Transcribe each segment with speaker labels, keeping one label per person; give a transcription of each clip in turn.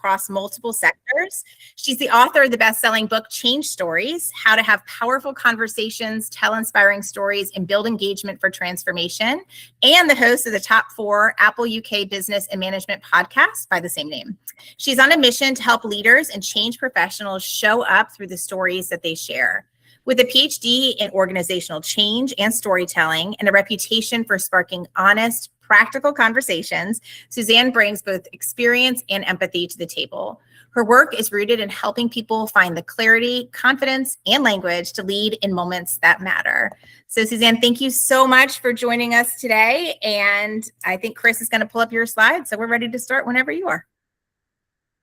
Speaker 1: across multiple sectors. She's the author of the best-selling book, Change Stories: How to Have Powerful Conversations, Tell Inspiring Stories, and Build Engagement for Transformation, and the host of the top 4 Apple UK Business and Management podcast by the same name. She's on a mission to help leaders and change professionals show up through the stories that they share. With a PhD in organizational change and storytelling and a reputation for sparking honest, practical conversations, Susanne brings both experience and empathy to the table. Her work is rooted in helping people find the clarity, confidence, and language to lead in moments that matter. So Susanne, thank you so much for joining us today. And I think Chris is going to pull up your slides, so we're ready to start whenever you are.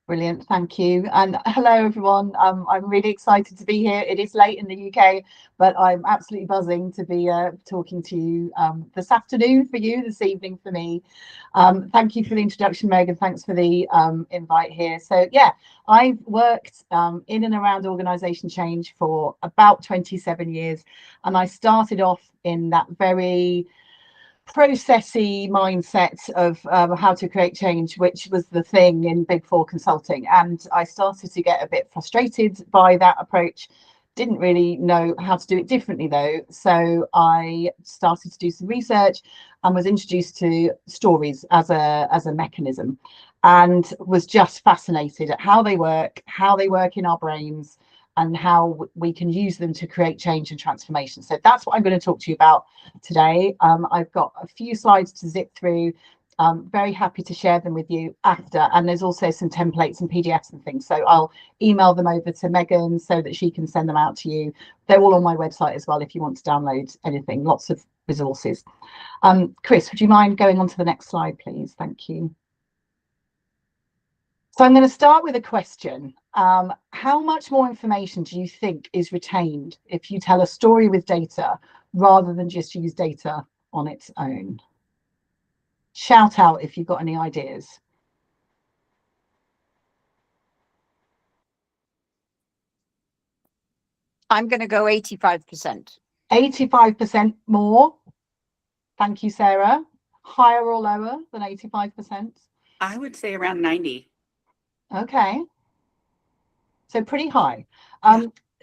Speaker 2: Brilliant, thank you. And hello, everyone. I'm really excited to be here. It is late in the UK, but I'm absolutely buzzing to be talking to you this afternoon for you, this evening for me. Thank you for the introduction, Meg, and thanks for the invite here. So yeah, I've worked in and around organisation change for about 27 years, and I started off in that very processy mindset of how to create change, which was the thing in Big Four consulting. And I started to get a bit frustrated by that approach. Didn't really know how to do it differently though. So I started to do some research and was introduced to stories as a mechanism, and was just fascinated at how they work in our brains, and how we can use them to create change and transformation. So that's what I'm going to talk to you about today. I've got a few slides to zip through. Very happy to share them with you after. And there's also some templates and PDFs and things. So I'll email them over to Megan so that she can send them out to you. They're all on my website as well if you want to download anything, lots of resources. Chris, would you mind going on to the next slide, please? Thank you. So I'm going to start with a question. How much more information do you think is retained if you tell a story with data rather than just use data on its own? Shout out if you've got any ideas.
Speaker 3: I'm going to go 85%.
Speaker 2: 85% more. Thank you, Sarah. Higher or lower than 85%?
Speaker 4: I would say around 90.
Speaker 2: Okay. So pretty high.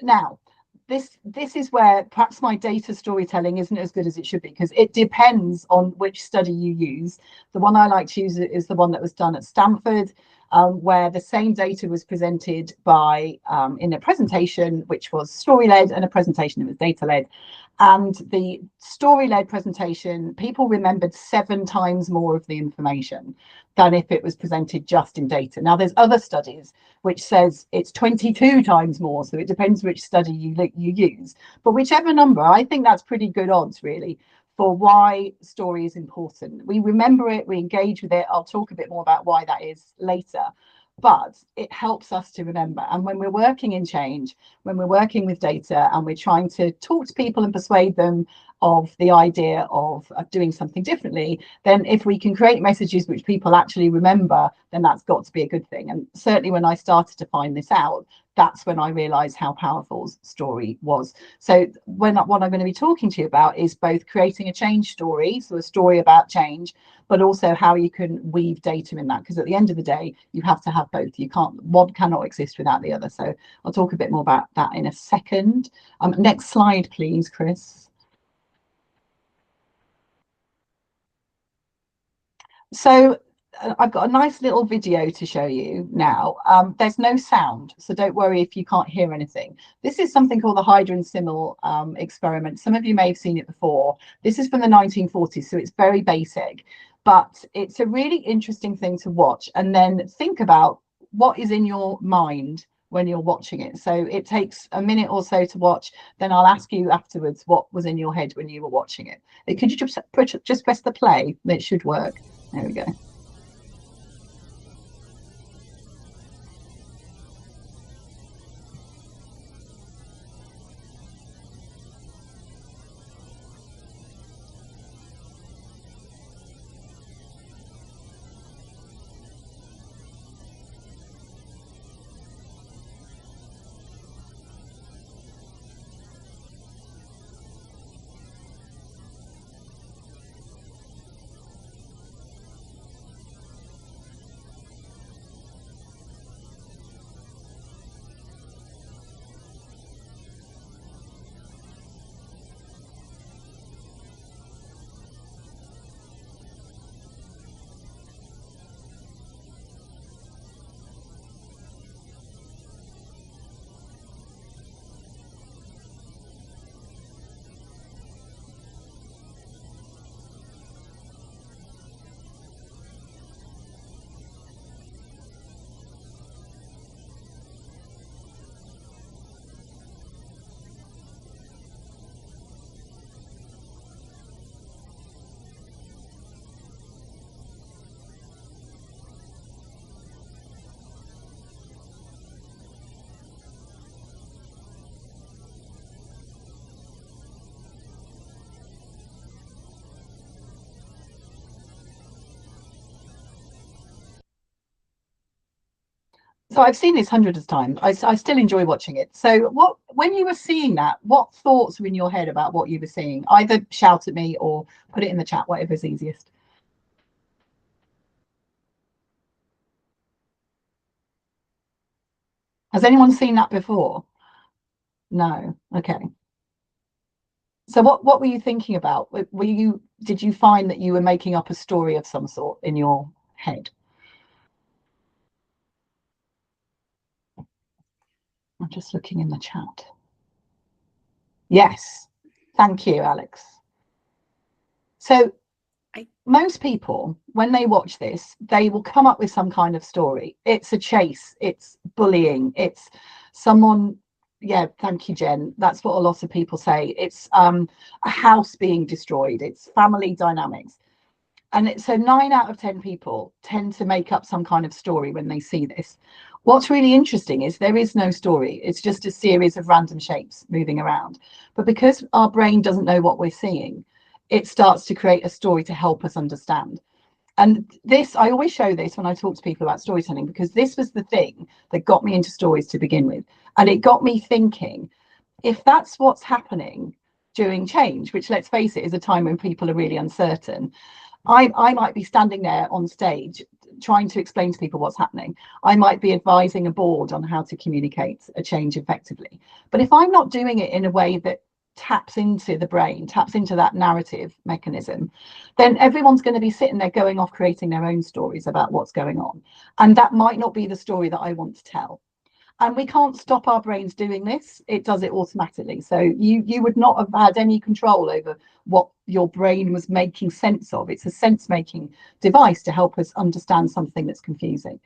Speaker 2: Now, this is where perhaps my data storytelling isn't as good as it should be, because it depends on which study you use. The one I like to use is the one that was done at Stanford, where the same data was presented by in a presentation which was story-led and a presentation that was data-led. And the story-led presentation, people remembered 7 times more of the information than if it was presented just in data. Now, there's other studies which says it's 22 times more, so it depends which study you use. But whichever number, I think that's pretty good odds, really, for why story is important. We remember it, we engage with it. I'll talk a bit more about why that is later. But it helps us to remember. And when we're working in change, when we're working with data and we're trying to talk to people and persuade them of the idea of doing something differently, then if we can create messages which people actually remember, then that's got to be a good thing. And certainly when I started to find this out, that's when I realized how powerful story was. So what I'm going to be talking to you about is both creating a change story, so a story about change, but also how you can weave data in that, because at the end of the day, you have to have both. One cannot exist without the other. So I'll talk a bit more about that in a second. Next slide, please, Chris. So I've got a nice little video to show you now. There's no sound, so don't worry if you can't hear anything. This is something called the Hydra and Simmel experiment. Some of you may have seen it before. This is from the 1940s, so it's very basic, but it's a really interesting thing to watch and then think about what is in your mind when you're watching it. So it takes a minute or so to watch, then I'll ask you afterwards what was in your head when you were watching it. Could you just press the play? It should work. There we go. So I've seen this hundreds of times. I still enjoy watching it. So when you were seeing that, what thoughts were in your head about what you were seeing? Either shout at me or put it in the chat, whatever's easiest. Has anyone seen that before? No. Okay. So what were you thinking about? Did you find that you were making up a story of some sort in your head? I'm just looking in the chat. Yes. Thank you, Alex. So most people, when they watch this, they will come up with some kind of story. It's a chase, it's bullying, it's someone, yeah, thank you, Jen. That's what a lot of people say. It's a house being destroyed, it's family dynamics. And so 9 out of 10 people tend to make up some kind of story when they see this. What's really interesting is there is no story. It's just a series of random shapes moving around. But because our brain doesn't know what we're seeing, it starts to create a story to help us understand. And this, I always show this when I talk to people about storytelling, because this was the thing that got me into stories to begin with. And it got me thinking, if that's what's happening during change, which, let's face it, is a time when people are really uncertain, I might be standing there on stage trying to explain to people what's happening. I might be advising a board on how to communicate a change effectively. But if I'm not doing it in a way that taps into the brain, taps into that narrative mechanism, then everyone's going to be sitting there going off creating their own stories about what's going on. And that might not be the story that I want to tell. And we can't stop our brains doing this. It does it automatically. So you would not have had any control over what your brain was making sense of. It's a sense-making device to help us understand something that's confusing.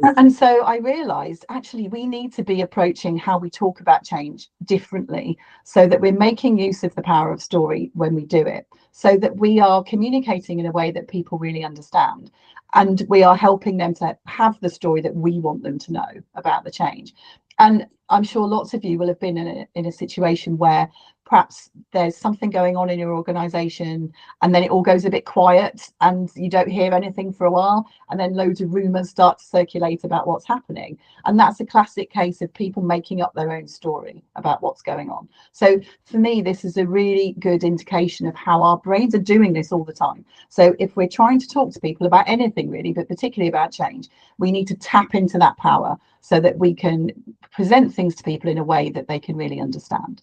Speaker 2: And so I realized, actually, we need to be approaching how we talk about change differently, so that we're making use of the power of story when we do it, so that we are communicating in a way that people really understand. And we are helping them to have the story that we want them to know about the change. And I'm sure lots of you will have been in a situation where perhaps there's something going on in your organization and then it all goes a bit quiet and you don't hear anything for a while, and then loads of rumors start to circulate about what's happening. And that's a classic case of people making up their own story about what's going on. So for me, this is a really good indication of how our brains are doing this all the time. So if we're trying to talk to people about anything really, but particularly about change, we need to tap into that power so that we can present things to people in a way that they can really understand.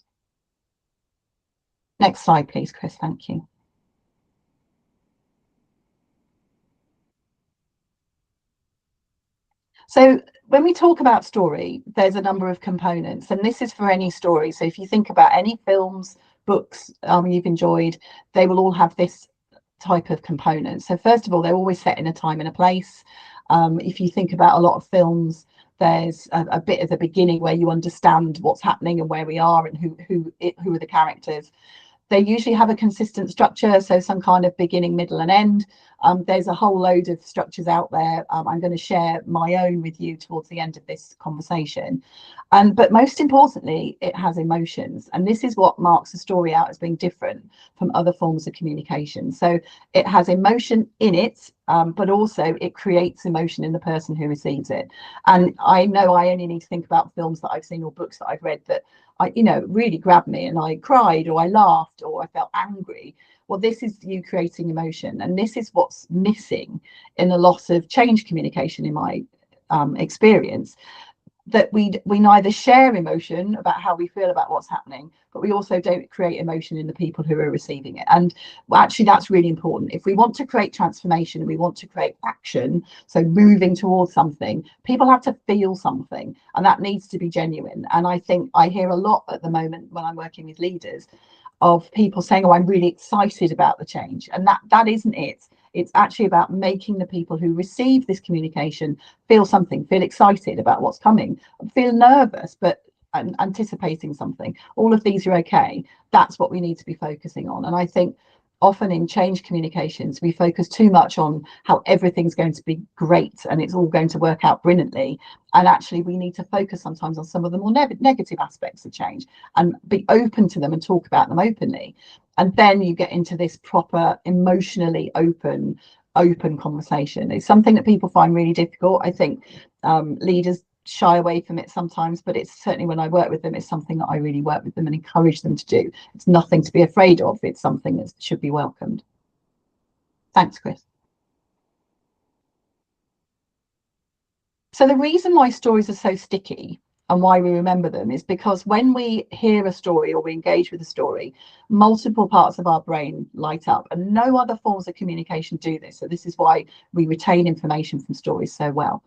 Speaker 2: Next slide, please, Chris. Thank you. So when we talk about story, there's a number of components, and this is for any story. So if you think about any films, books you've enjoyed, they will all have this type of component. So first of all, they're always set in a time and a place. If you think about a lot of films, there's a bit at the beginning where you understand what's happening and where we are and who are the characters. They usually have a consistent structure, so some kind of beginning, middle and end. There's a whole load of structures out there. I'm going to share my own with you towards the end of this conversation. But most importantly, it has emotions. And this is what marks a story out as being different from other forms of communication. So it has emotion in it, but also it creates emotion in the person who receives it. And I know I only need to think about films that I've seen or books that I've read that really grabbed me, and I cried or I laughed or I felt angry. Well, this is you creating emotion, and this is what's missing in a lot of change communication in my experience, that we neither share emotion about how we feel about what's happening, but we also don't create emotion in the people who are receiving it. And actually, that's really important. If we want to create transformation and we want to create action, so moving towards something, people have to feel something, and that needs to be genuine. And I think I hear a lot at the moment when I'm working with leaders of people saying, oh, I'm really excited about the change. And that isn't it. It's actually about making the people who receive this communication feel something, feel excited about what's coming, feel nervous, but anticipating something. All of these are okay. That's what we need to be focusing on. And I think often in change communications, we focus too much on how everything's going to be great and it's all going to work out brilliantly. And actually, we need to focus sometimes on some of the more negative aspects of change and be open to them and talk about them openly. And then you get into this proper, emotionally open, open conversation. It's something that people find really difficult. I think leaders shy away from it sometimes, but it's certainly, when I work with them, it's something that I really work with them and encourage them to do. It's nothing to be afraid of. It's something that should be welcomed. Thanks, Chris. So the reason why stories are so sticky and why we remember them is because when we hear a story or we engage with a story, multiple parts of our brain light up, and no other forms of communication do this. So this is why we retain information from stories so well.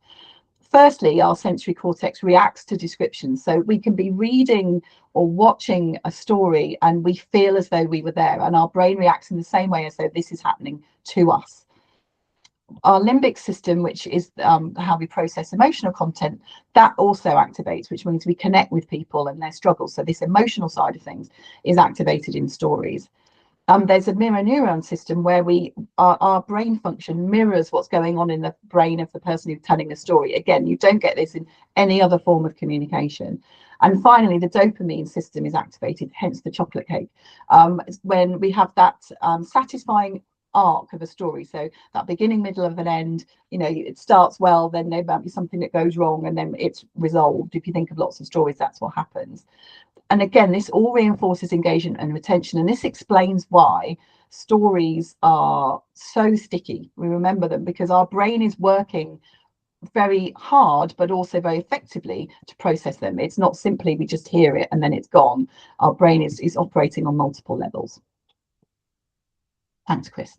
Speaker 2: Firstly, our sensory cortex reacts to descriptions. So we can be reading or watching a story and we feel as though we were there, and our brain reacts in the same way as though this is happening to us. Our limbic system, which is how we process emotional content, that also activates, which means we connect with people and their struggles. So this emotional side of things is activated in stories. There's a mirror neuron system where our brain function mirrors what's going on in the brain of the person who's telling the story. Again, you don't get this in any other form of communication. And finally, the dopamine system is activated, hence the chocolate cake, when we have that satisfying arc of a story. So that beginning, middle, of an end, it starts well, then there might be something that goes wrong, and then it's resolved. If you think of lots of stories, that's what happens. And again, this all reinforces engagement and retention, and this explains why stories are so sticky. We remember them because our brain is working very hard, but also very effectively to process them. It's not simply we just hear it and then it's gone. Our brain is operating on multiple levels. Thanks, Chris.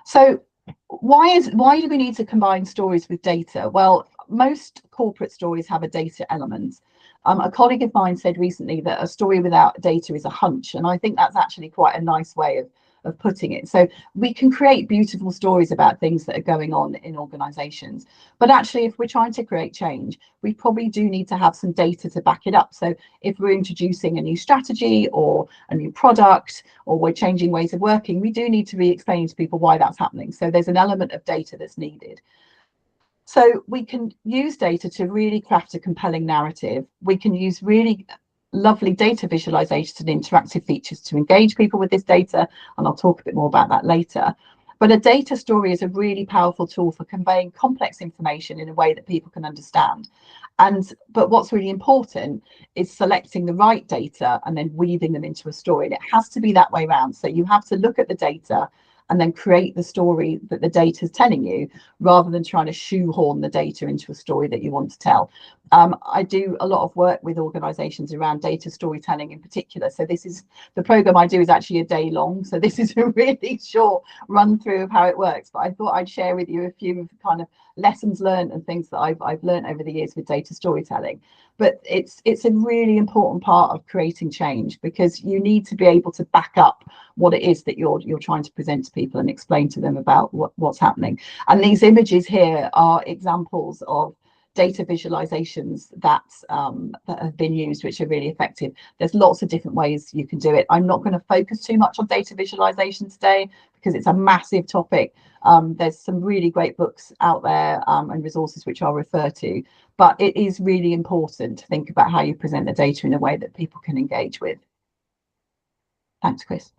Speaker 2: So why do we need to combine stories with data? Well, most corporate stories have a data element. A colleague of mine said recently that a story without data is a hunch, and I think that's actually quite a nice way of putting it. So we can create beautiful stories about things that are going on in organizations, but actually if we're trying to create change, we probably do need to have some data to back it up. So if we're introducing a new strategy or a new product, or we're changing ways of working, we do need to be explaining to people why that's happening. So there's an element of data that's needed. So we can use data to really craft a compelling narrative. We can use really lovely data visualizations and interactive features to engage people with this data, and I'll talk a bit more about that later. But a data story is a really powerful tool for conveying complex information in a way that people can understand. But what's really important is selecting the right data and then weaving them into a story. And it has to be that way around. So you have to look at the data and then create the story that the data is telling you, rather than trying to shoehorn the data into a story that you want to tell. I do a lot of work with organizations around data storytelling in particular. So this is the program I do is actually a day long. So this is a really short run through of how it works. But I thought I'd share with you a few kind of lessons learned and things that I've learned over the years with data storytelling. But it's a really important part of creating change, because you need to be able to back up what it is that you're trying to present to people and explain to them about what's happening. And these images here are examples of data visualizations that have been used, which are really effective. There's lots of different ways you can do it. I'm not going to focus too much on data visualization today because it's a massive topic. There's some really great books out there and resources which I'll refer to, but it is really important to think about how you present the data in a way that people can engage with. Thanks, Chris.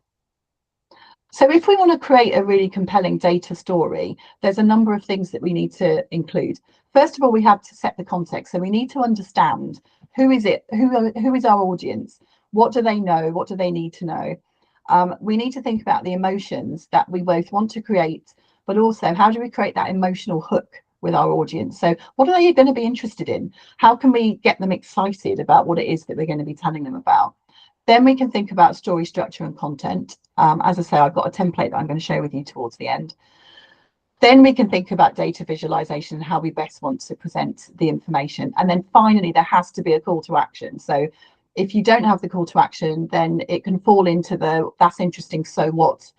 Speaker 2: So if we want to create a really compelling data story, there's a number of things that we need to include. First of all, we have to set the context. So we need to understand who is our audience? What do they know? What do they need to know? We need to think about the emotions that we both want to create, but also how do we create that emotional hook with our audience? So what are they going to be interested in? How can we get them excited about what it is that we're going to be telling them about? Then we can think about story structure and content. As I say, I've got a template that I'm going to share with you towards the end. Then we can think about data visualization and how we best want to present the information. And then finally, there has to be a call to action. So if you don't have the call to action, then it can fall into the that's interesting, so what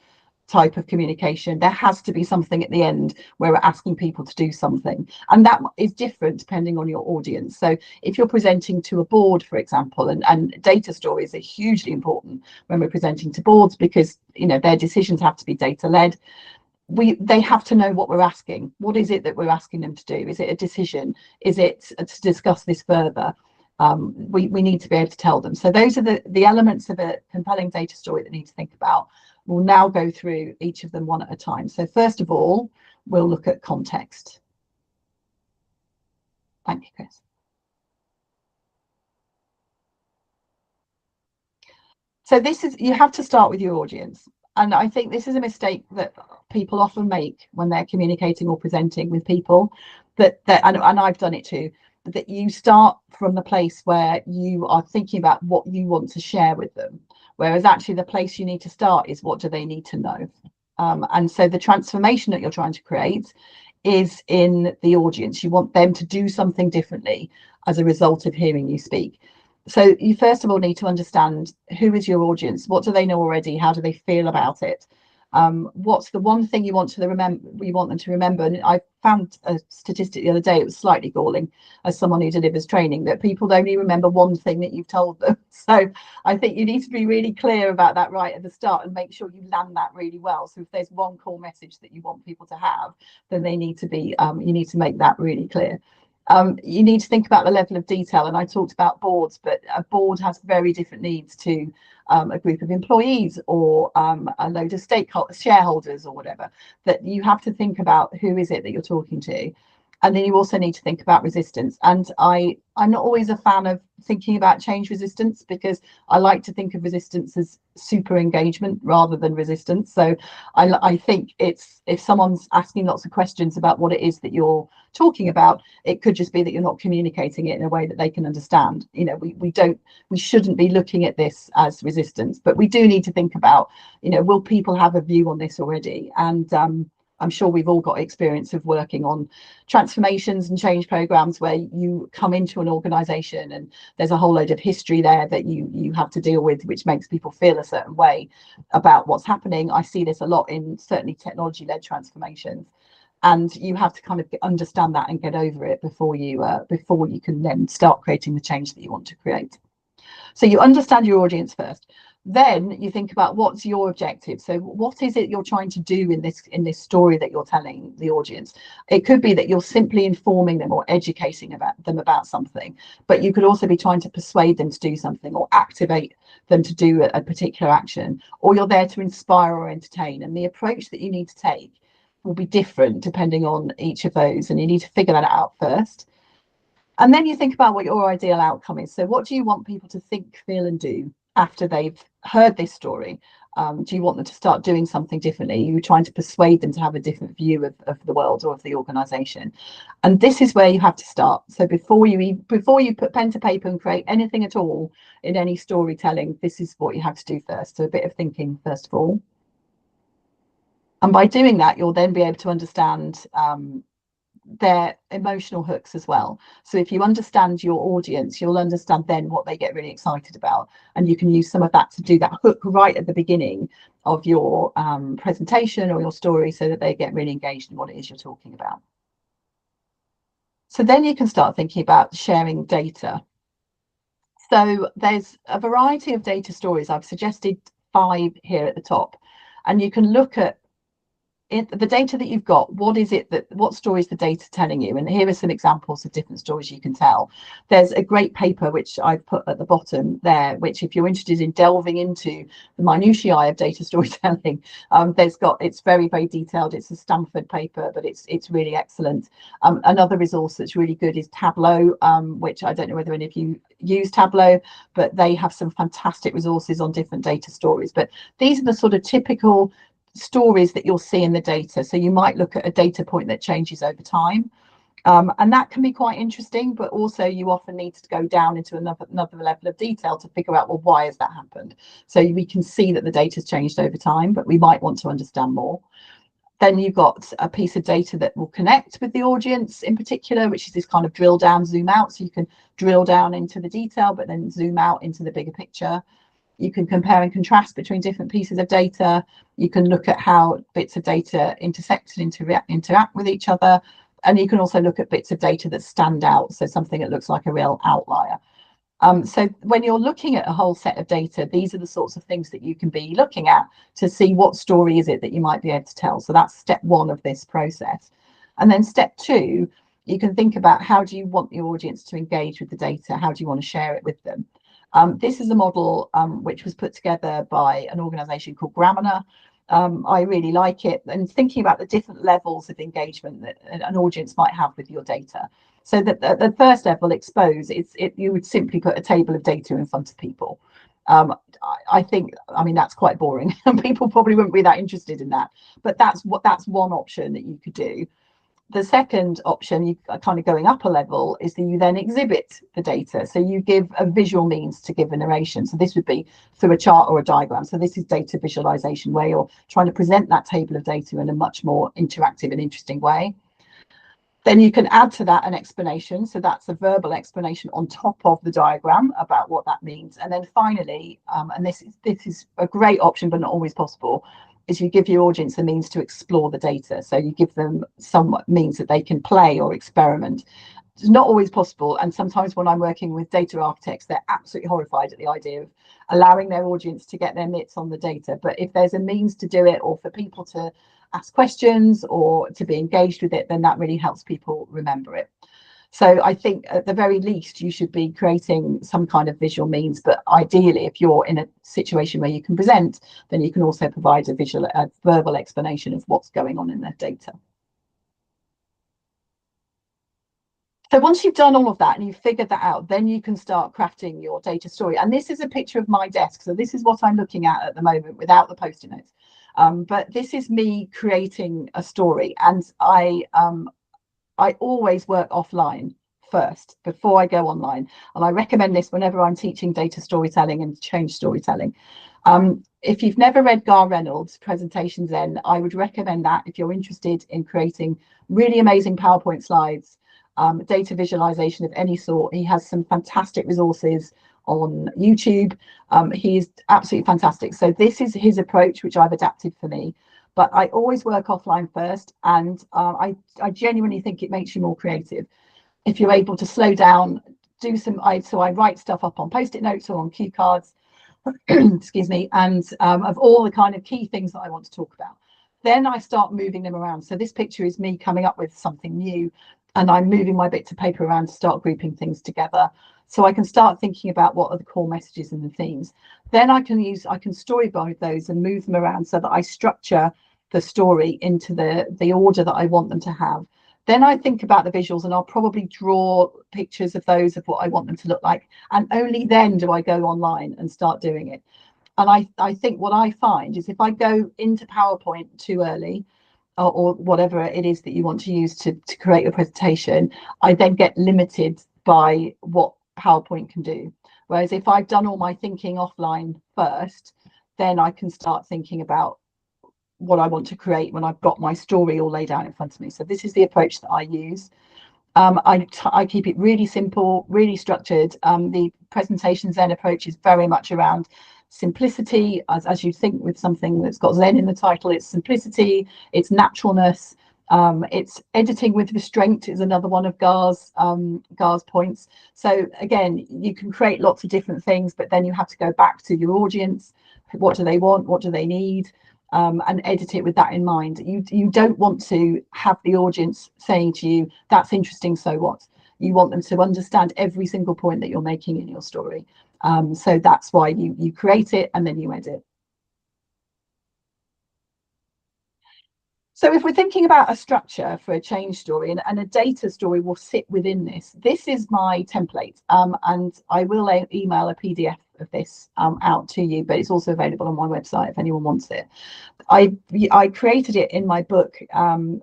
Speaker 2: type of communication. There has to be something at the end where we're asking people to do something, and that is different depending on your audience. So if you're presenting to a board, for example, and data stories are hugely important when we're presenting to boards, because their decisions have to be data led. They have to know what we're asking. What is it that we're asking them to do? Is it a decision? Is it to discuss this further? We need to be able to tell them. So those are the elements of a compelling data story that need to think about. We'll now go through each of them one at a time. So first of all, we'll look at context. Thank you, Chris. So this is, you have to start with your audience. And I think this is a mistake that people often make when they're communicating or presenting with people, and I've done it too, that you start from the place where you are thinking about what you want to share with them. Whereas actually the place you need to start is what do they need to know? And so the transformation that you're trying to create is in the audience. You want them to do something differently as a result of hearing you speak. So you first of all need to understand who is your audience, what do they know already, how do they feel about it, what's the one thing you want to remember, you want them to remember. And I found a statistic the other day, it was slightly galling as someone who delivers training, that people only remember one thing that you've told them. So I think you need to be really clear about that right at the start and make sure you land that really well. So if there's one core message that you want people to have, then they need to be you need to make that really clear. You need to think about the level of detail, and I talked about boards, but a board has very different needs to a group of employees or a load of stakeholders, shareholders or whatever, that you have to think about who is it that you're talking to. And then you also need to think about resistance. And I'm not always a fan of thinking about change resistance, because I like to think of resistance as super engagement rather than resistance. So I think it's, if someone's asking lots of questions about what it is that you're talking about, it could just be that you're not communicating it in a way that they can understand. You know, we shouldn't be looking at this as resistance, but we do need to think about, you know, will people have a view on this already? And I'm sure we've all got experience of working on transformations and change programs where you come into an organization and there's a whole load of history there that you have to deal with, which makes people feel a certain way about what's happening. I see this a lot in certainly technology-led transformations, and you have to kind of understand that and get over it before you can then start creating the change that you want to create. So you understand your audience first. Then you think about what's your objective. So what is it you're trying to do in this story that you're telling the audience? It could be that you're simply informing them or educating them about something, but you could also be trying to persuade them to do something or activate them to do a particular action, or you're there to inspire or entertain. And the approach that you need to take will be different depending on each of those, and you need to figure that out first. And then you think about what your ideal outcome is. So what do you want people to think, feel and do after they've heard this story? Do you want them to start doing something differently? Are you trying to persuade them to have a different view of the world or of the organization? And this is where you have to start. So before you put pen to paper and create anything at all in any storytelling, this is what you have to do first. So a bit of thinking first of all. And by doing that, you'll then be able to understand their emotional hooks as well. So if you understand your audience, you'll understand then what they get really excited about, and you can use some of that to do that hook right at the beginning of your presentation or your story, so that they get really engaged in what it is you're talking about. So then you can start thinking about sharing data. So there's a variety of data stories. I've suggested 5 here at the top, and you can look at the data that you've got. What story is the data telling you? And here are some examples of different stories you can tell. There's a great paper which I've put at the bottom there, which if you're interested in delving into the minutiae of data storytelling, it's very, very detailed. It's a Stanford paper, but it's really excellent. Another resource that's really good is Tableau, which I don't know whether any of you use Tableau, but they have some fantastic resources on different data stories. But these are the sort of typical stories that you'll see in the data. So you might look at a data point that changes over time, and that can be quite interesting, but also you often need to go down into another level of detail to figure out, well, why has that happened? So we can see that the data's changed over time, but we might want to understand more. Then you've got a piece of data that will connect with the audience in particular, which is this kind of drill down, zoom out. So you can drill down into the detail, but then zoom out into the bigger picture. You can compare and contrast between different pieces of data. You can look at how bits of data intersect and interact with each other. And you can also look at bits of data that stand out, so something that looks like a real outlier. So when you're looking at a whole set of data, these are the sorts of things that you can be looking at to see what story is it that you might be able to tell. So that's step 1 of this process. And then step 2, you can think about, how do you want the audience to engage with the data? How do you want to share it with them? This is a model which was put together by an organization called Gramina. I really like it, and thinking about the different levels of engagement that an audience might have with your data. So that the first level, expose, you would simply put a table of data in front of people. I think, I mean, that's quite boring and people probably wouldn't be that interested in that, but that's one option that you could do. The second option, you are kind of going up a level, is that you then exhibit the data. So you give a visual means to give a narration. So this would be through a chart or a diagram. So this is data visualization, where you're trying to present that table of data in a much more interactive and interesting way. Then you can add to that an explanation. So that's a verbal explanation on top of the diagram about what that means. And then finally, and this is a great option, but not always possible, is you give your audience the means to explore the data. So you give them some means that they can play or experiment. It's not always possible. And sometimes when I'm working with data architects, they're absolutely horrified at the idea of allowing their audience to get their mitts on the data. But if there's a means to do it, or for people to ask questions or to be engaged with it, then that really helps people remember it. So I think at the very least, you should be creating some kind of visual means, but ideally, if you're in a situation where you can present, then you can also provide a verbal explanation of what's going on in their data. So once you've done all of that and you've figured that out, then you can start crafting your data story. And this is a picture of my desk. So this is what I'm looking at the moment without the Post-it notes. But this is me creating a story, and I always work offline first before I go online. And I recommend this whenever I'm teaching data storytelling and change storytelling. If you've never read Gar Reynolds' Presentation Zen, I would recommend that if you're interested in creating really amazing PowerPoint slides, data visualization of any sort. He has some fantastic resources on YouTube. He is absolutely fantastic. So this is his approach, which I've adapted for me. But I always work offline first, and I genuinely think it makes you more creative if you're able to slow down, do some. So I write stuff up on Post-it notes or on cue cards, excuse me, and of all the kind of key things that I want to talk about. Then I start moving them around. So this picture is me coming up with something new, and I'm moving my bits of paper around to start grouping things together. So I can start thinking about what are the core messages and the themes. Then I can storyboard those and move them around so that I structure the story into the order that I want them to have. Then I think about the visuals, and I'll probably draw pictures of those of what I want them to look like. And only then do I go online and start doing it. And I think what I find is if I go into PowerPoint too early, or whatever it is that you want to use to create your presentation, I then get limited by what PowerPoint can do. Whereas if I've done all my thinking offline first, then I can start thinking about what I want to create when I've got my story all laid out in front of me. So this is the approach that I use. I keep it really simple, really structured. The Presentation Zen approach is very much around simplicity, as you think with something that's got Zen in the title. It's simplicity, it's naturalness, it's editing with restraint is another one of Gar's points. So again, you can create lots of different things, but then you have to go back to your audience. What do they want? What do they need? And edit it with that in mind. You don't want to have the audience saying to you, that's interesting, so what? You want them to understand every single point that you're making in your story. So that's why you create it and then you edit. So if we're thinking about a structure for a change story, and a data story will sit within this, this is my template, and I will email a PDF of this out to you, but it's also available on my website if anyone wants it. I created it in my book,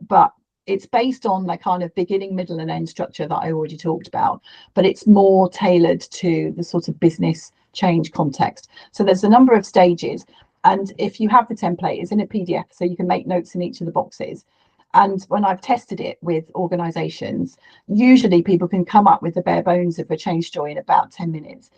Speaker 2: but it's based on the kind of beginning, middle, and end structure that I already talked about, but it's more tailored to the sort of business change context. So there's a number of stages. And if you have the template, it's in a PDF, so you can make notes in each of the boxes. And when I've tested it with organizations, usually people can come up with the bare bones of a change story in about 10 minutes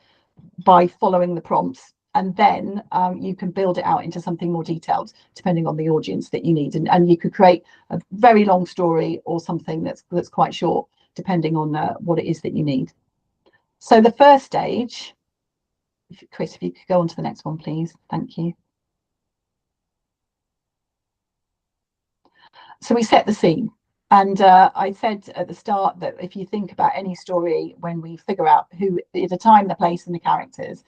Speaker 2: by following the prompts. And then you can build it out into something more detailed, depending on the audience that you need. And you could create a very long story or something that's quite short, depending on what it is that you need. So the first stage, Chris, if you could go on to the next one, please. Thank you. So we set the scene. And I said at the start that if you think about any story, when we figure out who the time, the place, and the characters,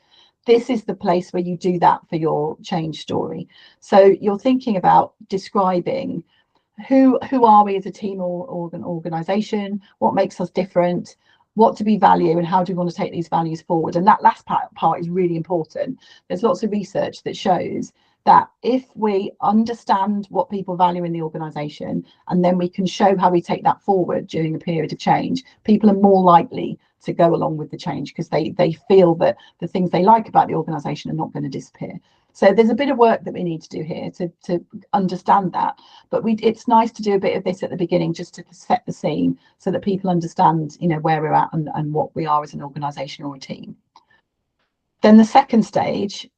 Speaker 2: this is the place where you do that for your change story. So you're thinking about describing who are we as a team or an organization, what makes us different, what do we value, and how do we want to take these values forward. And that last part is really important. There's lots of research that shows that if we understand what people value in the organization, and then we can show how we take that forward during a period of change, people are more likely to go along with the change because they feel that the things they like about the organization are not going to disappear. So there's a bit of work that we need to do here to understand that. But it's nice to do a bit of this at the beginning just to set the scene so that people understand, where we're at and what we are as an organization or a team. Then the second stage,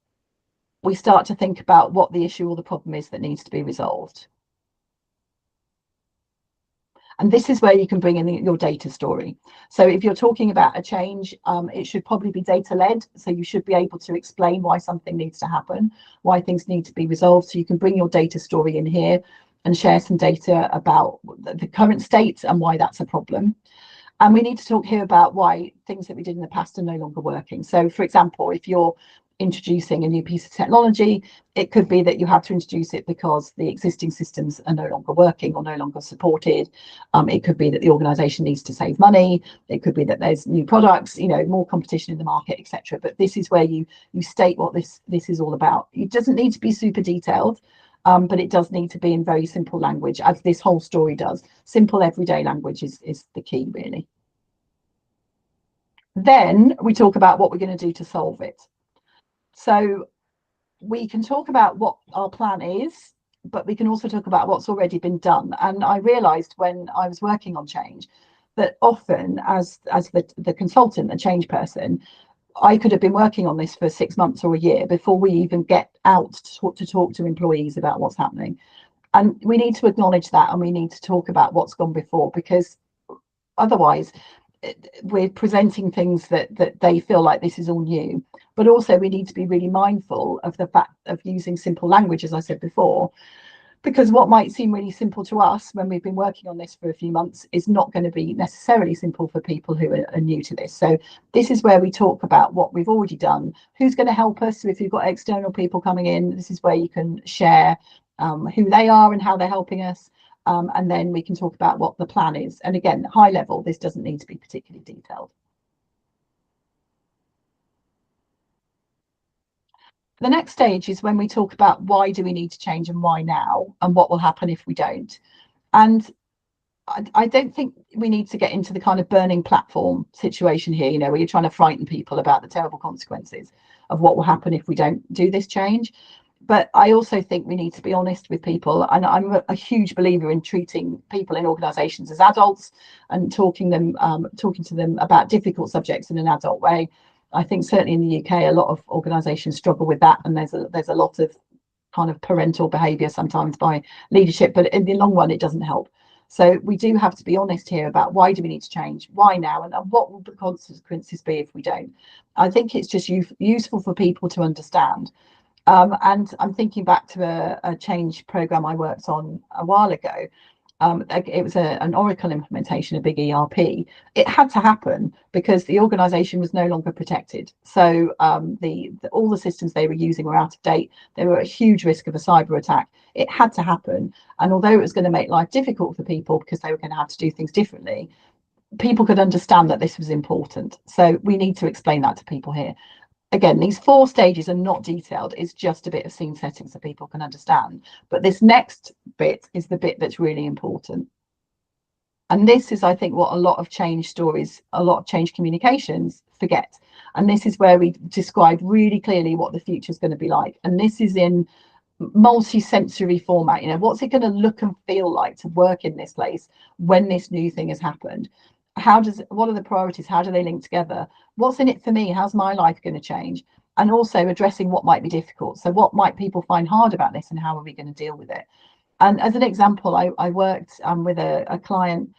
Speaker 2: we start to think about what the issue or the problem is that needs to be resolved. And this is where you can bring in your data story. So if you're talking about a change, it should probably be data-led. So you should be able to explain why something needs to happen, why things need to be resolved. So you can bring your data story in here and share some data about the current state and why that's a problem. And we need to talk here about why things that we did in the past are no longer working. So for example, if you're introducing a new piece of technology, it could be that you have to introduce it because the existing systems are no longer working or no longer supported. It could be that the organization needs to save money. It could be that there's new products, more competition in the market, etc. But this is where you state what this is all about. It doesn't need to be super detailed, but it does need to be in very simple language, as this whole story does. Simple everyday language is the key, really. Then we talk about what we're going to do to solve it. So we can talk about what our plan is, but we can also talk about what's already been done. And I realized when I was working on change that often as the consultant, the change person, I could have been working on this for 6 months or a year before we even get out to talk to employees about what's happening. And we need to acknowledge that, and we need to talk about what's gone before, because otherwise we're presenting things that they feel like this is all new. But also we need to be really mindful of the fact of using simple language, as I said before, because what might seem really simple to us when we've been working on this for a few months is not going to be necessarily simple for people who are new to this. So this is where we talk about what we've already done, who's going to help us. So if you've got external people coming in, this is where you can share who they are and how they're helping us. And then we can talk about what the plan is. And again, high level, this doesn't need to be particularly detailed. The next stage is when we talk about why do we need to change and why now, and what will happen if we don't. And I don't think we need to get into the kind of burning platform situation here, where you're trying to frighten people about the terrible consequences of what will happen if we don't do this change. But I also think we need to be honest with people, and I'm a huge believer in treating people in organisations as adults and talking to them about difficult subjects in an adult way. I think certainly in the UK, a lot of organisations struggle with that, and there's a lot of kind of parental behaviour sometimes by leadership, but in the long run, it doesn't help. So we do have to be honest here about why do we need to change, why now, and what will the consequences be if we don't. I think it's just useful for people to understand. And I'm thinking back to a change program I worked on a while ago. It was an Oracle implementation, a big ERP. It had to happen because the organization was no longer protected. So all the systems they were using were out of date. They were at huge risk of a cyber attack. It had to happen. And although it was going to make life difficult for people because they were going to have to do things differently, people could understand that this was important. So we need to explain that to people here. Again, these 4 stages are not detailed. It's just a bit of scene setting so people can understand. But this next bit is the bit that's really important. And this is, I think, what a lot of change stories, a lot of change communications forget. And this is where we describe really clearly what the future is going to be like. And this is in multi-sensory format. What's it going to look and feel like to work in this place when this new thing has happened? What are the priorities? How do they link together? What's in it for me? How's my life going to change? And also addressing what might be difficult. So what might people find hard about this, and how are we going to deal with it? And as an example, I worked with a client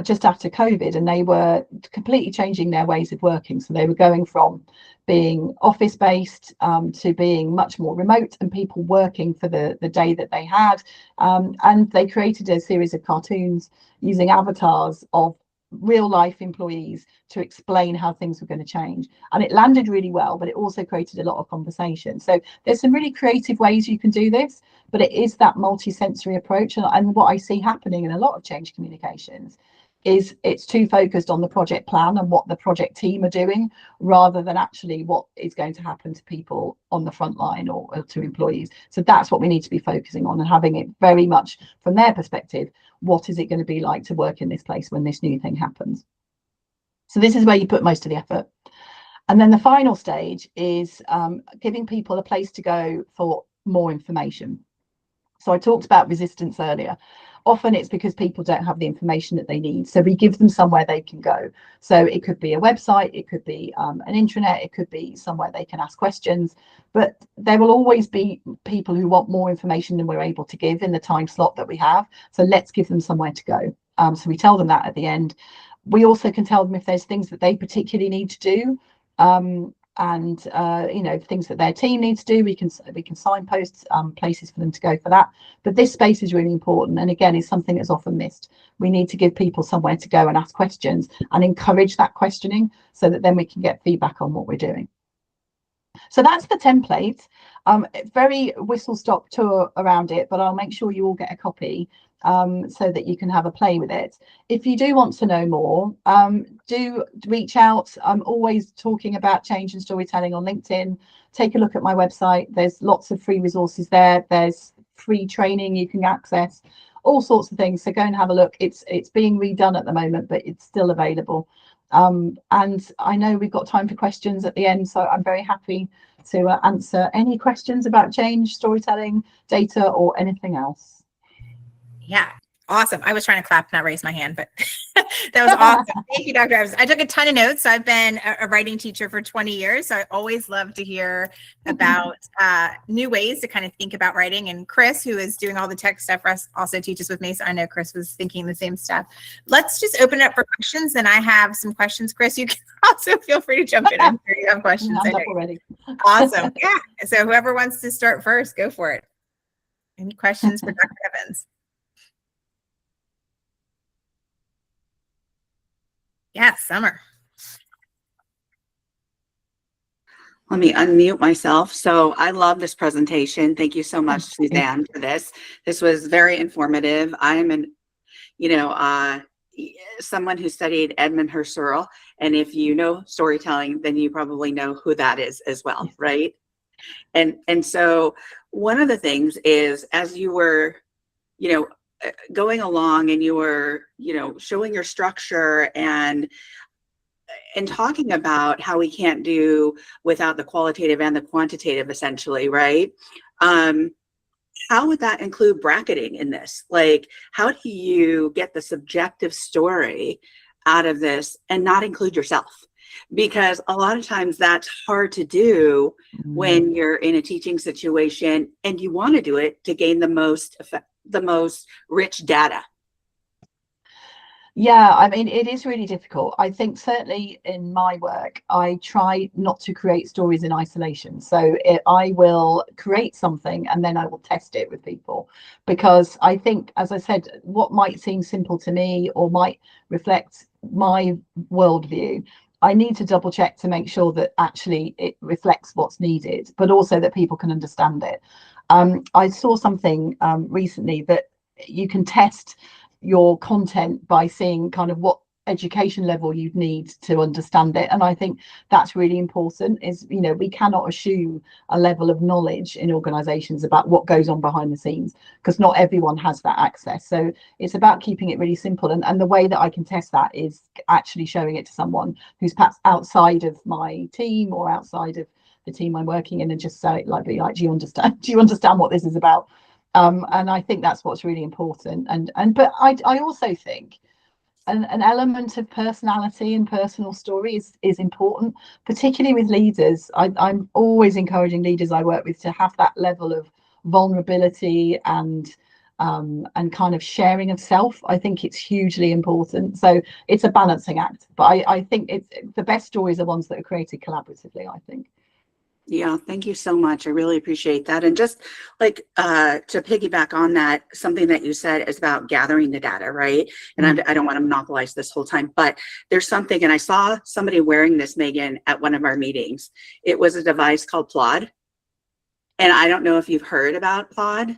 Speaker 2: just after COVID, and they were completely changing their ways of working. So they were going from being office based to being much more remote, and people working for the day that they had. And they created a series of cartoons using avatars of real life employees to explain how things were going to change, and it landed really well, but it also created a lot of conversation. So there's some really creative ways you can do this, but it is that multi-sensory approach. And what I see happening in a lot of change communications is it's too focused on the project plan and what the project team are doing, rather than actually what is going to happen to people on the front line or to employees. So that's what we need to be focusing on, and having it very much from their perspective. What is it going to be like to work in this place when this new thing happens? So this is where you put most of the effort. And then the final stage is giving people a place to go for more information. So I talked about resistance earlier. Often it's because people don't have the information that they need. So we give them somewhere they can go. So it could be a website, it could be an intranet, it could be somewhere they can ask questions. But there will always be people who want more information than we're able to give in the time slot that we have. So let's give them somewhere to go. So we tell them that at the end. We also can tell them if there's things that they particularly need to do. And things that their team needs to do, we can signpost places for them to go for that. But this space is really important, and again is something that's often missed. We need to give people somewhere to go and ask questions and encourage that questioning, so that then we can get feedback on what we're doing. So that's the template. Very whistle stop tour around it, but I'll make sure you all get a copy so that you can have a play with it. If you do want to know more, do reach out. I'm always talking about change and storytelling on LinkedIn. Take a look at my website. There's lots of free resources there. There's free training you can access, all sorts of things. So go and have a look. It's being redone at the moment, but it's still available. And I know we've got time for questions at the end, so I'm very happy to answer any questions about change, storytelling, data, or anything else.
Speaker 1: Yeah, awesome. I was trying to clap, not raise my hand, but that was awesome. Thank you, Dr. Evans. I took a ton of notes. I've been a writing teacher for 20 years, so I always love to hear about new ways to kind of think about writing. And Chris, who is doing all the tech stuff for us, also teaches with me, so I know Chris was thinking the same stuff. Let's just open it up for questions, and I have some questions. Chris, you can also feel free to jump in. I'm sure you have questions.
Speaker 2: I'm up already.
Speaker 1: Awesome. Yeah. So whoever wants to start first, go for it. Any questions for Dr. Evans? Yeah, Summer.
Speaker 4: Let me unmute myself. So I love this presentation. Thank you so much, Susanne, for this. This was very informative. I'm someone who studied Edmund Husserl, and if you know storytelling, then you probably know who that is as well, right? And so one of the things is, as you were, going along and you were, showing your structure and talking about how we can't do without the qualitative and the quantitative, essentially, right? How would that include bracketing in this? Like, how do you get the subjective story out of this and not include yourself? Because a lot of times that's hard to do when you're in a teaching situation and you want to do it to gain the most rich data.
Speaker 2: Yeah, I mean, it is really difficult. I think certainly in my work, I try not to create stories in isolation. So I will create something and then I will test it with people, because I think, as I said, what might seem simple to me or might reflect my worldview, I need to double check to make sure that actually it reflects what's needed, but also that people can understand it. I saw something recently that you can test your content by seeing kind of what education level you'd need to understand it. And I think that's really important, is, we cannot assume a level of knowledge in organizations about what goes on behind the scenes, because not everyone has that access. So it's about keeping it really simple. And the way that I can test that is actually showing it to someone who's perhaps outside of my team or outside of the team I'm working in, and just say, do you understand what this is about? And I think that's what's really important. But I also think an element of personality and personal story is important, particularly with leaders. I'm always encouraging leaders I work with to have that level of vulnerability and and kind of sharing of self. I think it's hugely important. So it's a balancing act, but I think it's the best stories are ones that are created collaboratively, I think.
Speaker 4: Yeah, thank you so much. I really appreciate that. And just like to piggyback on that, something that you said is about gathering the data, right? And I don't want to monopolize this whole time, but there's something, and I saw somebody wearing this, Megan, at one of our meetings. It was a device called Plod. And I don't know if you've heard about Plod.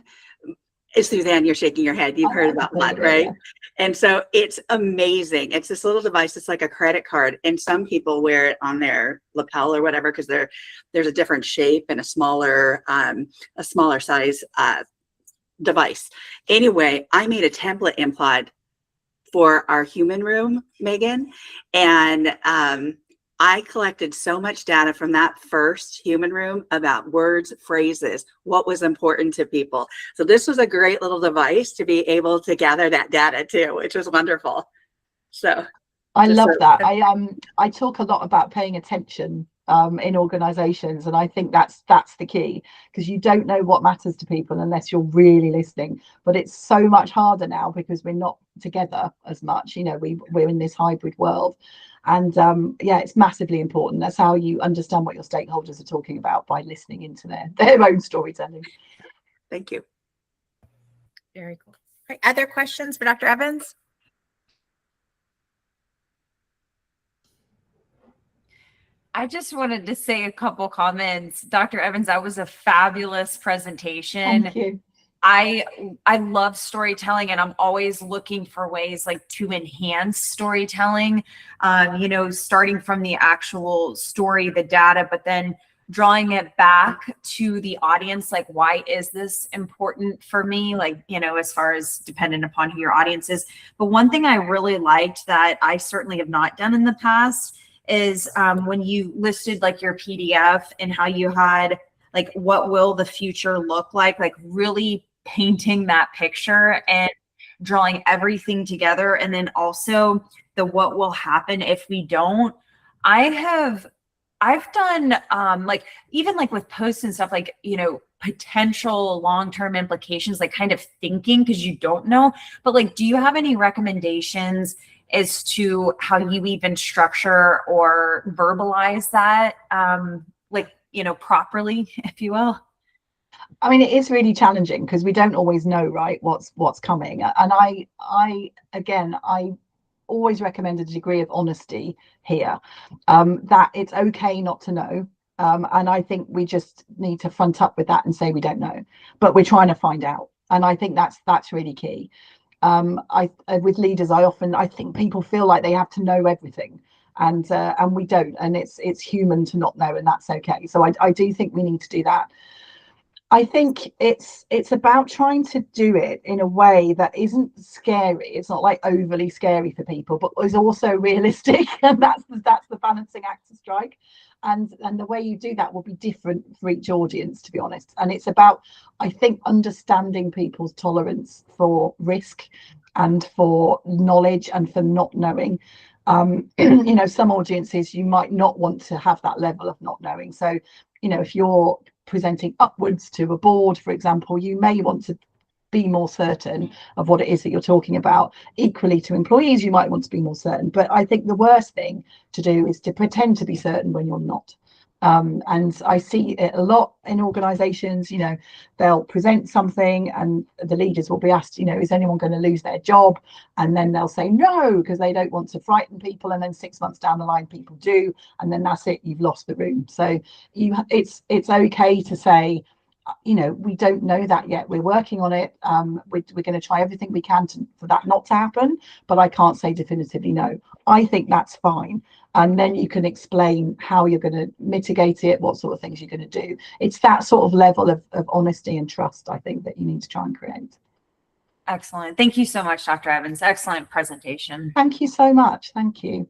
Speaker 4: Suzanne, you're shaking your head. You've heard about Plod, right? Yeah. And so it's amazing. It's this little device. It's like a credit card. And some people wear it on their lapel or whatever, because there's a different shape and a smaller size device. Anyway, I made a template in Plod for our human room, Megan. And I collected so much data from that first human room about words, phrases, what was important to people. So this was a great little device to be able to gather that data too, which was wonderful. So
Speaker 2: I love that. I talk a lot about paying attention in organizations, and I think that's the key, because you don't know what matters to people unless you're really listening. But it's so much harder now because we're not together as much. You know, we're in this hybrid world. And yeah, it's massively important. That's how you understand what your stakeholders are talking about, by listening into their own storytelling.
Speaker 4: Thank you.
Speaker 1: Very cool. Right. Other questions for Dr. Evans?
Speaker 5: I just wanted to say a couple comments. Dr. Evans, that was a fabulous presentation.
Speaker 2: Thank you.
Speaker 5: I love storytelling, and I'm always looking for ways like to enhance storytelling, you know, starting from the actual story, the data, but then drawing it back to the audience. Like, why is this important for me? Like, you know, as far as dependent upon who your audience is. But one thing I really liked that I certainly have not done in the past is when you listed like your PDF and how you had like, what will the future look like really painting that picture and drawing everything together. And then also the what will happen if we don't. I've done like, even like with posts and stuff, like, you know, potential long-term implications, like kind of thinking, because you don't know. But like, do you have any recommendations as to how you even structure or verbalize that, like, you know, properly, if you will?
Speaker 2: I mean, it is really challenging because we don't always know, right, what's coming. And I always recommend a degree of honesty here, that it's okay not to know. And I think we just need to front up with that and say we don't know, but we're trying to find out. And I think that's really key. With leaders, I think people feel like they have to know everything, and we don't. And it's human to not know, and that's okay. So I do think we need to do that. I think it's about trying to do it in a way that isn't scary. It's not like overly scary for people, but is also realistic. And that's the balancing act to strike. And the way you do that will be different for each audience, to be honest. And it's about, I think, understanding people's tolerance for risk and for knowledge and for not knowing. You know, some audiences, you might not want to have that level of not knowing. So, you know, if you're presenting upwards to a board, for example, you may want to be more certain of what it is that you're talking about. Equally, to employees, you might want to be more certain. But I think the worst thing to do is to pretend to be certain when you're not. And I see it a lot in organizations. You know, they'll present something and the leaders will be asked, you know, is anyone going to lose their job? And then they'll say no, because they don't want to frighten people. And then 6 months down the line, people do. And then that's it, you've lost the room. So it's okay to say, you know, we don't know that yet. We're working on it. We're going to try everything we can for that not to happen, but I can't say definitively no. I think that's fine. And then you can explain how you're going to mitigate it, what sort of things you're going to do. It's that sort of level of honesty and trust, I think, that you need to try and create.
Speaker 5: Excellent. Thank you so much, Dr. Evans. Excellent presentation.
Speaker 2: Thank you so much. Thank you.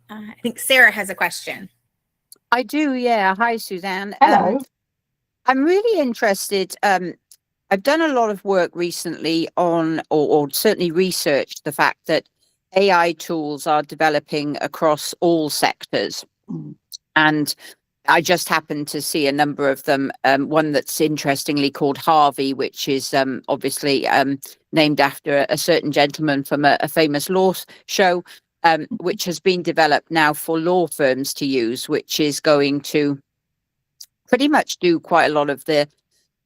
Speaker 1: I think Sarah has a question.
Speaker 3: I do, yeah. Hi, Suzanne.
Speaker 2: Hello.
Speaker 3: I'm really interested. I've done a lot of work recently on, or certainly researched the fact that AI tools are developing across all sectors. And I just happened to see a number of them. One that's interestingly called Harvey, which is obviously named after a certain gentleman from a famous law show, which has been developed now for law firms to use, which is going to pretty much do quite a lot of the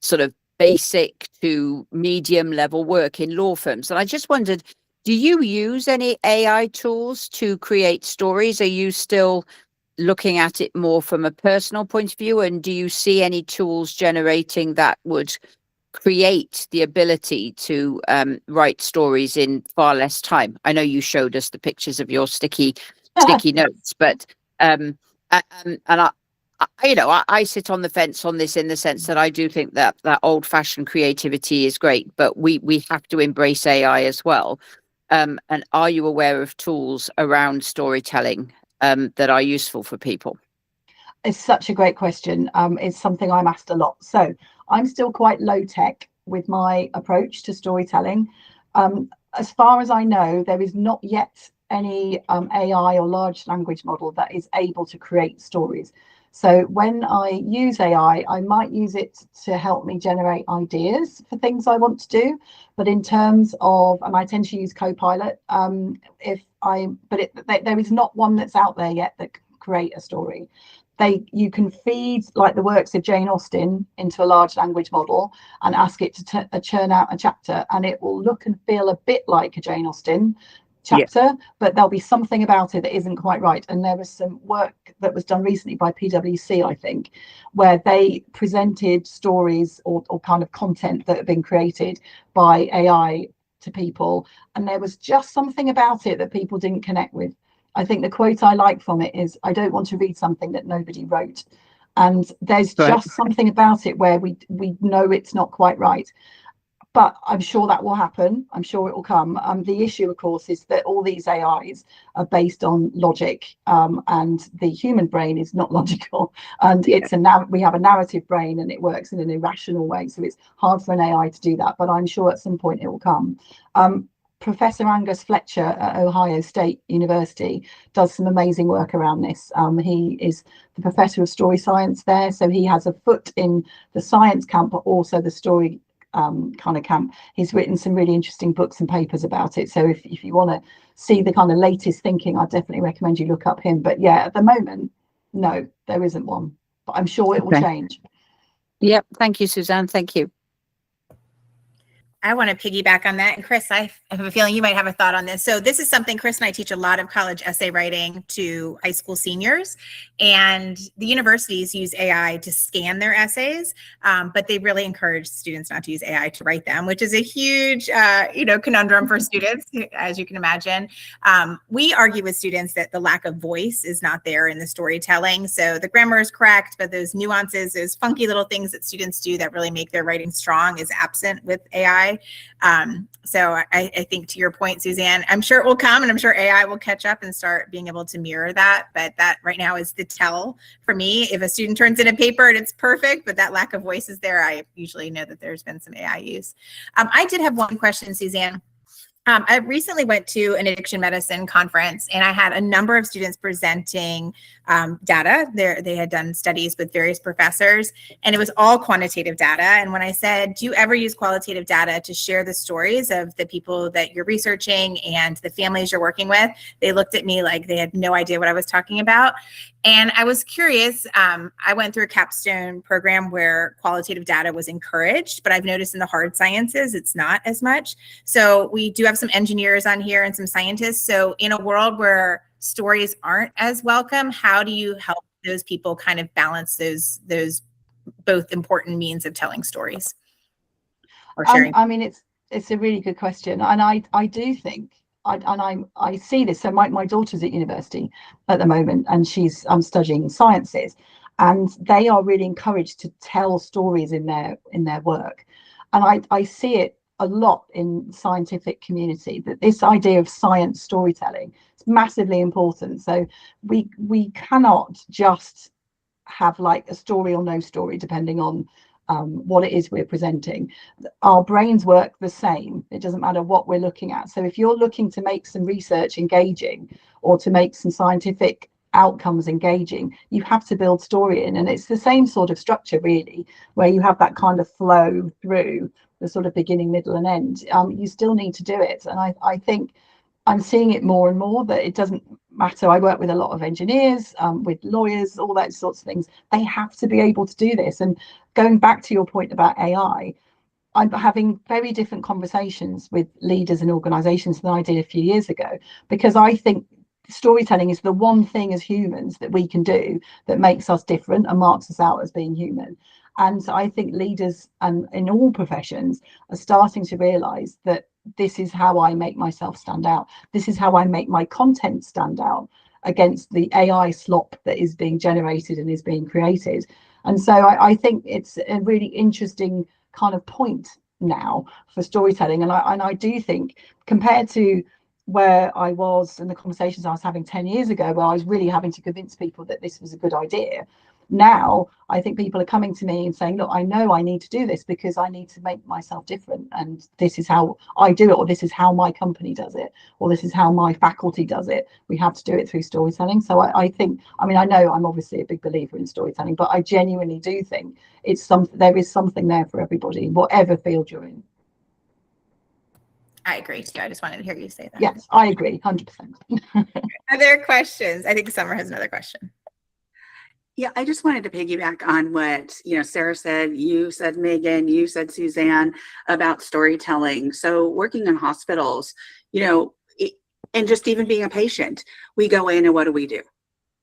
Speaker 3: sort of basic to medium level work in law firms. And I just wondered, do you use any AI tools to create stories? Are you still looking at it more from a personal point of view? And do you see any tools generating that would create the ability to write stories in far less time? I know you showed us the pictures of your sticky notes, but and I sit on the fence on this, in the sense that I do think that old-fashioned creativity is great, but we have to embrace AI as well. And are you aware of tools around storytelling that are useful for people?
Speaker 2: It's such a great question. It's something I'm asked a lot. So I'm still quite low tech with my approach to storytelling. As far as I know, there is not yet any AI or large language model that is able to create stories. So when I use AI, I might use it to help me generate ideas for things I want to do. But in terms of, and I tend to use Copilot, there is not one that's out there yet that can create a story. You can feed like the works of Jane Austen into a large language model and ask it to churn out a chapter, and it will look and feel a bit like a Jane Austen chapter, but there'll be something about it that isn't quite right. And there was some work that was done recently by PwC, I think, where they presented stories or kind of content that had been created by AI to people, and there was just something about it that people didn't connect with. I think the quote I like from it is, "I don't want to read something that nobody wrote." And there's just something about it where we know it's not quite right. But I'm sure that will happen. I'm sure it will come. The issue, of course, is that all these AIs are based on logic, and the human brain is not logical. And we have a narrative brain, and it works in an irrational way. So it's hard for an AI to do that. But I'm sure at some point it will come. Professor Angus Fletcher at Ohio State University does some amazing work around this. He is the professor of story science there. So he has a foot in the science camp, but also the story kind of camp. He's written some really interesting books and papers about it. So if you want to see the kind of latest thinking, I definitely recommend you look up him. But yeah, at the moment, no, there isn't one, but I'm sure it will change.
Speaker 3: Yep. Thank you, Susanne. Thank you.
Speaker 1: I want to piggyback on that. And Chris, I have a feeling you might have a thought on this. So this is something Chris and I teach a lot of college essay writing to high school seniors, and the universities use AI to scan their essays, but they really encourage students not to use AI to write them, which is a huge, conundrum for students, as you can imagine. We argue with students that the lack of voice is not there in the storytelling. So the grammar is correct, but those nuances, those funky little things that students do that really make their writing strong is absent with AI. So I think, to your point, Susanne, I'm sure it will come, and I'm sure AI will catch up and start being able to mirror that. But that right now is the tell for me. If a student turns in a paper and it's perfect, but that lack of voice is there, I usually know that there's been some AI use. I did have one question, Susanne. I recently went to an addiction medicine conference, and I had a number of students presenting data. They had done studies with various professors, and it was all quantitative data. And when I said, do you ever use qualitative data to share the stories of the people that you're researching and the families you're working with, they looked at me like they had no idea what I was talking about. And I was curious. I went through a capstone program where qualitative data was encouraged, but I've noticed in the hard sciences, it's not as much. So we do have some engineers on here and some scientists. So in a world where stories aren't as welcome, how do you help those people kind of balance those both important means of telling stories or sharing?
Speaker 2: I mean, it's a really good question. And I do think, I see this. So my daughter's at university at the moment, and she's studying sciences, and they are really encouraged to tell stories in their work. And I see it a lot in the scientific community, that this idea of science storytelling is massively important. So we cannot just have like a story or no story, depending on what it is we're presenting. Our brains work the same. It doesn't matter what we're looking at. So if you're looking to make some research engaging or to make some scientific outcomes engaging, you have to build story in. And it's the same sort of structure, really, where you have that kind of flow through the sort of beginning, middle, and end. You still need to do it. And I think I'm seeing it more and more that it doesn't matter. I work with a lot of engineers, with lawyers, all those sorts of things. They have to be able to do this. And going back to your point about AI, I'm having very different conversations with leaders and organizations than I did a few years ago, because I think storytelling is the one thing as humans that we can do that makes us different and marks us out as being human. And I think leaders and in all professions are starting to realize that this is how I make myself stand out. This is how I make my content stand out against the AI slop that is being generated and is being created. And so I think it's a really interesting kind of point now for storytelling. And I do think, compared to where I was and the conversations I was having 10 years ago, where I was really having to convince people that this was a good idea, now I think people are coming to me and saying, look, I know I need to do this because I need to make myself different, and this is how I do it, or this is how my company does it, or this is how my faculty does it. We have to do it through storytelling. So I think, I mean, I know I'm obviously a big believer in storytelling, but I genuinely do think there is something there for everybody, whatever field you're in.
Speaker 1: I agree too. I just wanted to hear you say that.
Speaker 2: Yes, I agree, 100%.
Speaker 1: Other questions? I think Summer has another question.
Speaker 4: Yeah, I just wanted to piggyback on what, Sarah said, you said, Megan, you said, Suzanne, about storytelling. So working in hospitals, and just even being a patient, we go in and what do?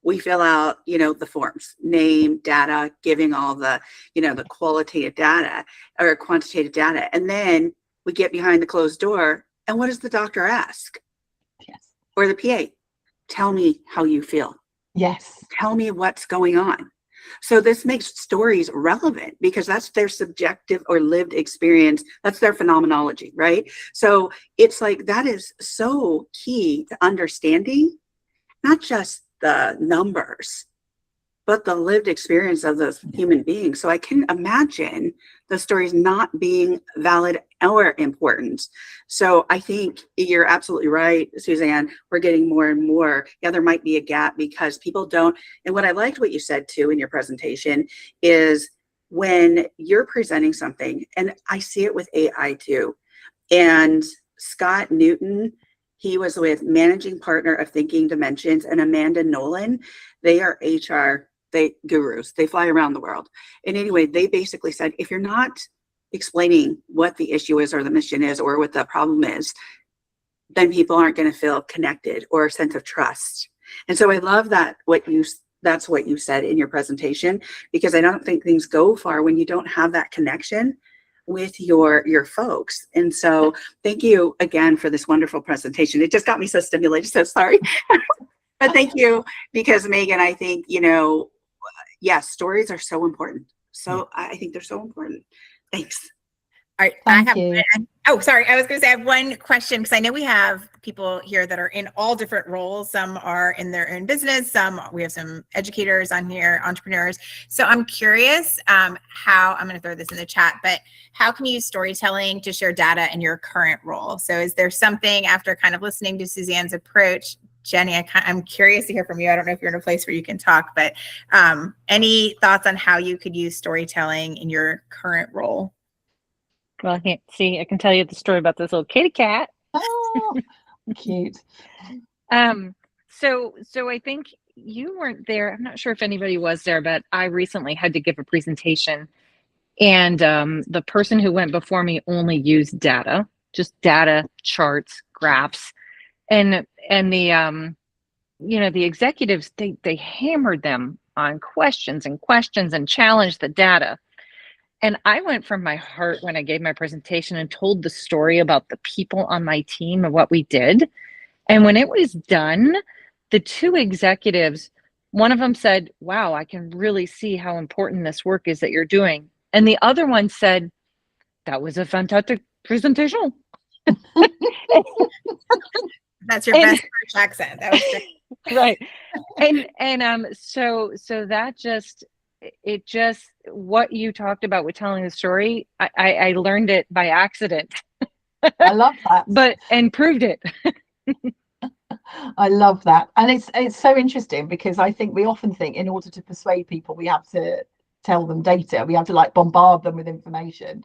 Speaker 4: We fill out, the forms, name, data, giving all the, the qualitative data or quantitative data. And then we get behind the closed door. And what does the doctor ask?
Speaker 2: Yes.
Speaker 4: Or the PA? Tell me how you feel.
Speaker 2: Yes.
Speaker 4: Tell me what's going on. So this makes stories relevant because that's their subjective or lived experience. That's their phenomenology, right? So it's like that is so key to understanding not just the numbers, but the lived experience of those human beings. So I can imagine the stories not being valid or important. So I think you're absolutely right, Suzanne. We're getting more and more. Yeah, there might be a gap because people don't. And what I liked what you said too in your presentation is when you're presenting something, and I see it with AI too. And Scott Newton, he was with managing partner of Thinking Dimensions, and Amanda Nolan. They are HR gurus. They fly around the world. And anyway, they basically said, if you're not explaining what the issue is or the mission is or what the problem is, then people aren't going to feel connected or a sense of trust. And so I love that that's what you said in your presentation, because I don't think things go far when you don't have that connection with your folks. And so thank you again for this wonderful presentation. It just got me so stimulated. So sorry. But thank you, because Megan, I think, yes, stories are so important. So I think they're so important. Thanks.
Speaker 1: All right.
Speaker 2: Thank you.
Speaker 1: Sorry. I was going to say I have one question, because I know we have people here that are in all different roles. Some are in their own business. We have some educators on here, entrepreneurs. So I'm curious how, I'm going to throw this in the chat, but how can you use storytelling to share data in your current role? So is there something, after kind of listening to Suzanne's approach, Jenny, I'm curious to hear from you. I don't know if you're in a place where you can talk, but any thoughts on how you could use storytelling in your current role?
Speaker 6: Well, I can tell you the story about this little kitty cat.
Speaker 2: Oh, cute.
Speaker 6: So I think you weren't there. I'm not sure if anybody was there, but I recently had to give a presentation, and the person who went before me only used data, just data, charts, graphs, and the the executives, they hammered them on questions and challenged the data. And I went from my heart when I gave my presentation and told the story about the people on my team and what we did. And when it was done, the two executives, one of them said, wow, I can really see how important this work is that you're doing. And the other one said, that was a fantastic presentation.
Speaker 1: That's your best British accent. That was great.
Speaker 6: Right. And so that just what you talked about with telling the story, I learned it by accident.
Speaker 2: I love that.
Speaker 6: And proved it.
Speaker 2: I love that. And it's so interesting because I think we often think in order to persuade people, we have to tell them data. We have to like bombard them with information.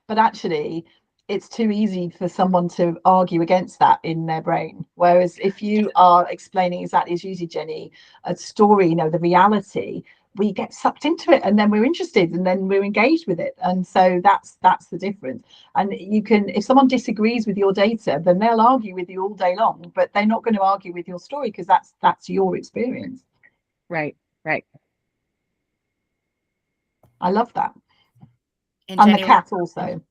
Speaker 2: But actually, it's too easy for someone to argue against that in their brain. Whereas if you are explaining exactly as you did, Jenny, a story, the reality, we get sucked into it and then we're interested and then we're engaged with it. And so that's the difference. And you can, if someone disagrees with your data, then they'll argue with you all day long, but they're not going to argue with your story because that's your experience.
Speaker 6: Right.
Speaker 2: I love that.
Speaker 1: And
Speaker 2: And the
Speaker 1: Jenny
Speaker 2: cat also.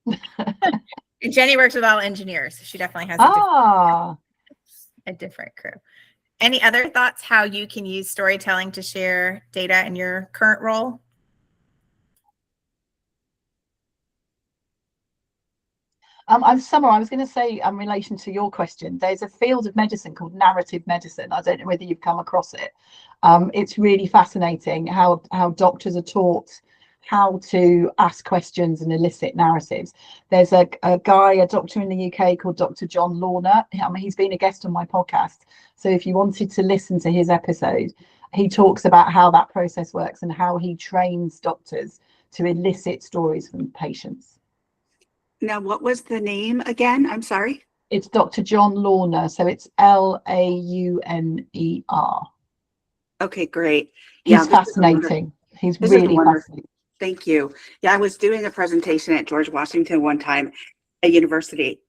Speaker 1: And Jenny works with all engineers. So she definitely has a different crew. Any other thoughts how you can use storytelling to share data in your current role?
Speaker 2: Summer, I was going to say in relation to your question, there's a field of medicine called narrative medicine. I don't know whether you've come across it. It's really fascinating how doctors are taught how to ask questions and elicit narratives. There's a doctor in the UK called Dr. John Lorna. He's been a guest on my podcast. So if you wanted to listen to his episode, he talks about how that process works and how he trains doctors to elicit stories from patients.
Speaker 4: Now, what was the name again? I'm sorry.
Speaker 2: It's Dr. John Lorna. So it's Launer.
Speaker 4: Okay, great.
Speaker 2: He's fascinating. He's
Speaker 4: This
Speaker 2: really fascinating.
Speaker 4: Thank you. Yeah, I was doing a presentation at George Washington one time at university,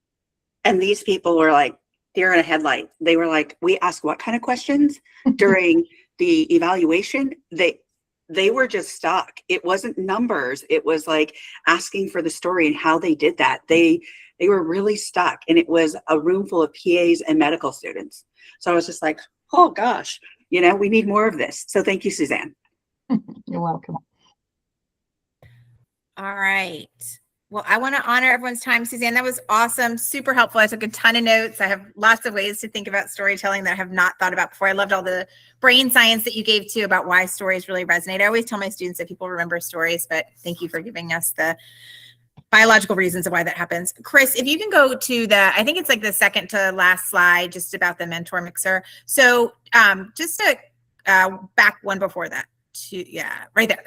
Speaker 4: and these people were like deer in a headlight. They were like, we ask what kind of questions during the evaluation? They were just stuck. It wasn't numbers. It was like asking for the story and how they did that. They were really stuck, and it was a room full of PAs and medical students. So I was just like, oh gosh, we need more of this. So thank you, Susanne.
Speaker 2: You're welcome.
Speaker 1: All right. Well, I want to honor everyone's time. Susanne, that was awesome. Super helpful. I took a ton of notes. I have lots of ways to think about storytelling that I have not thought about before. I loved all the brain science that you gave too about why stories really resonate. I always tell my students that people remember stories, but thank you for giving us the biological reasons of why that happens. Chris, if you can go to I think it's like the second to last slide, just about the mentor mixer. So just to back one before that. Right there.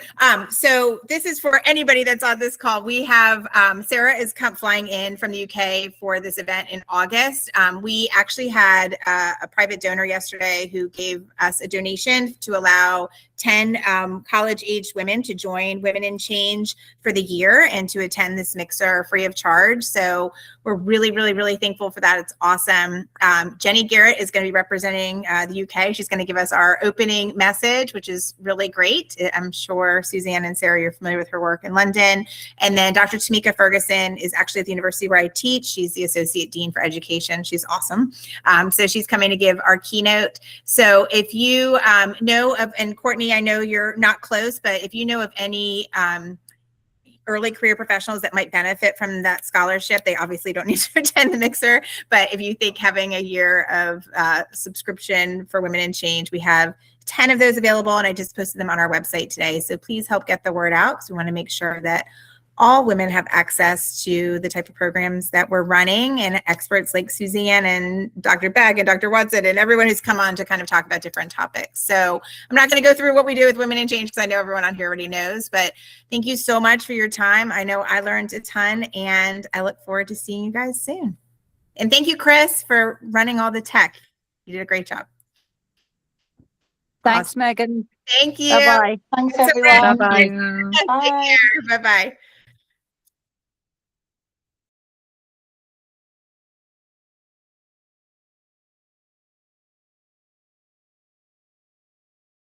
Speaker 1: So this is for anybody that's on this call. We have Sarah is flying in from the UK for this event in August. We actually had a private donor yesterday who gave us a donation to allow 10 college-aged women to join Women in Change for the year and to attend this mixer free of charge. So we're really, really, really thankful for that. It's awesome. Jenny Garrett is going to be representing the UK. She's going to give us our opening message, which is really great. I'm sure Susanne and Sarah, you're familiar with her work in London. And then Dr. Tamika Ferguson is actually at the university where I teach. She's the Associate Dean for Education. She's awesome. So she's coming to give our keynote. So if you know of, and Courtney, I know you're not close, but if you know of any early career professionals that might benefit from that scholarship, they obviously don't need to attend the mixer, but if you think having a year of subscription for Women in Change, we have 10 of those available, and I just posted them on our website today. So please help get the word out, because we want to make sure that all women have access to the type of programs that we're running, and experts like Susanne and Dr. Beck and Dr. Watson and everyone who's come on to kind of talk about different topics. So I'm not going to go through what we do with Women in Change because I know everyone on here already knows, but thank you so much for your time. I know I learned a ton, and I look forward to seeing you guys soon. And thank you, Chris, for running all the tech. You did a great job.
Speaker 3: Thanks,
Speaker 1: Awesome.
Speaker 3: Megan.
Speaker 1: Thank you.
Speaker 3: Bye-bye.
Speaker 2: Thanks, everyone.
Speaker 6: Bye-bye.
Speaker 2: Bye.
Speaker 1: Take care. Bye-bye.